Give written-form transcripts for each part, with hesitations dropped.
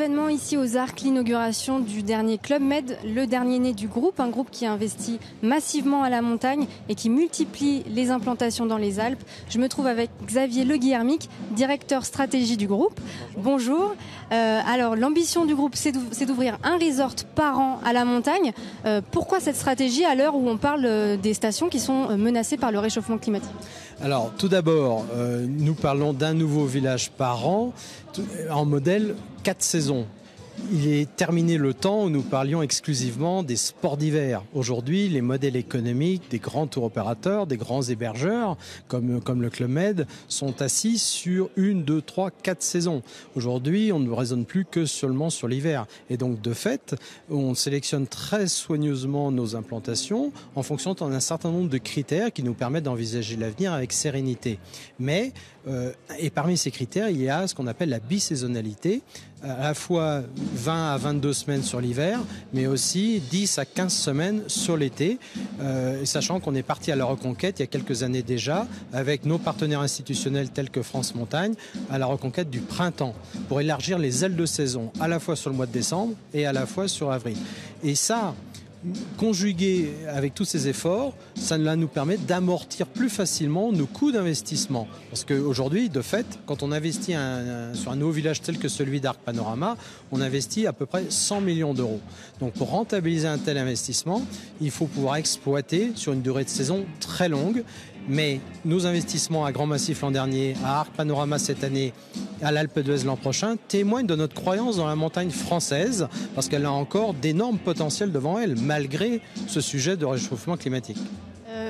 événement ici aux Arcs, l'inauguration du dernier Club Med, le dernier né du groupe, un groupe qui investit massivement à la montagne et qui multiplie les implantations dans les Alpes. Je me trouve avec Xavier Le Guillermic, directeur stratégie du groupe. Bonjour. Alors l'ambition du groupe, c'est d'ouvrir un resort par an à la montagne. Pourquoi cette stratégie à l'heure où on parle des stations qui sont menacées par le réchauffement climatique ? Alors tout d'abord, nous parlons d'un nouveau village par an en modèle 4 saisons. Il est terminé le temps où nous parlions exclusivement des sports d'hiver. Aujourd'hui, les modèles économiques des grands tour opérateurs, des grands hébergeurs, comme le Club Med, sont assis sur 1, 2, 3, 4 saisons. Aujourd'hui, on ne raisonne plus que seulement sur l'hiver. Et donc, de fait, on sélectionne très soigneusement nos implantations en fonction d'un certain nombre de critères qui nous permettent d'envisager l'avenir avec sérénité. Mais, et parmi ces critères, il y a ce qu'on appelle la bisaisonnalité, à la fois 20 à 22 semaines sur l'hiver, mais aussi 10 à 15 semaines sur l'été, sachant qu'on est parti à la reconquête il y a quelques années déjà, avec nos partenaires institutionnels tels que France Montagne, à la reconquête du printemps, pour élargir les ailes de saison, à la fois sur le mois de décembre et à la fois sur avril. Et ça, conjugué avec tous ces efforts, ça nous permet d'amortir plus facilement nos coûts d'investissement. Parce qu'aujourd'hui, de fait, quand on investit sur un nouveau village tel que celui d'Arc Panorama, on investit à peu près 100 millions d'euros. Donc pour rentabiliser un tel investissement, il faut pouvoir exploiter sur une durée de saison très longue. Mais nos investissements à Grand Massif l'an dernier, à Arc Panorama cette année, à l'Alpe d'Huez l'an prochain, témoignent de notre croyance dans la montagne française, parce qu'elle a encore d'énormes potentiels devant elle, malgré ce sujet de réchauffement climatique.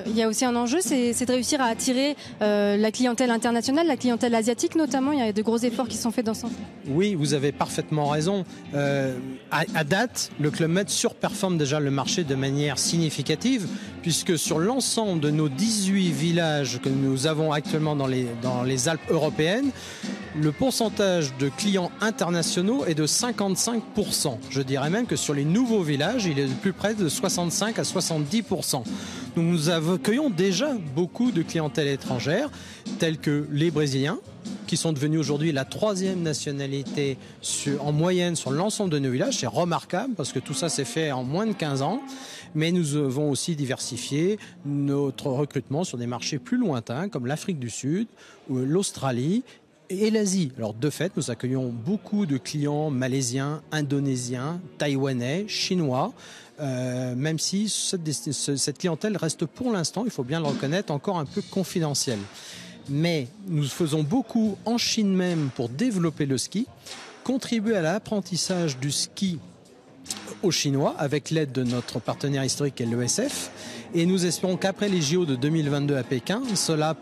Il y a aussi un enjeu, c'est de réussir à attirer la clientèle internationale, la clientèle asiatique notamment. Il y a de gros efforts qui sont faits dans ce sens. Oui, vous avez parfaitement raison. À date, le Club Med surperforme déjà le marché de manière significative, puisque sur l'ensemble de nos 18 villages que nous avons actuellement dans les Alpes européennes, le pourcentage de clients internationaux est de 55%. Je dirais même que sur les nouveaux villages, il est de plus près de 65 à 70%. Donc nous accueillons déjà beaucoup de clientèle étrangère, tels que les Brésiliens, qui sont devenus aujourd'hui la 3e nationalité en moyenne sur l'ensemble de nos villages. C'est remarquable parce que tout ça s'est fait en moins de 15 ans. Mais nous avons aussi diversifié notre recrutement sur des marchés plus lointains comme l'Afrique du Sud, ou l'Australie et l'Asie. Alors de fait, nous accueillons beaucoup de clients malaisiens, indonésiens, taïwanais, chinois, même si cette clientèle reste pour l'instant, il faut bien le reconnaître, encore un peu confidentielle. Mais nous faisons beaucoup en Chine même pour développer le ski, contribuer à l'apprentissage du ski aux Chinois avec l'aide de notre partenaire historique qui est l'ESF. Et nous espérons qu'après les JO de 2022 à Pékin, cela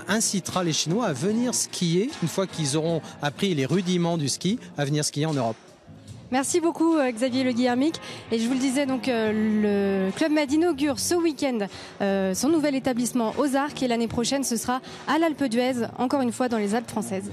incitera les Chinois à venir skier, une fois qu'ils auront appris les rudiments du ski, à venir skier en Europe. Merci beaucoup Xavier Le Guillermic. Et je vous le disais, donc le Club Med inaugure ce week-end son nouvel établissement aux Arcs et l'année prochaine ce sera à l'Alpe d'Huez, encore une fois dans les Alpes françaises.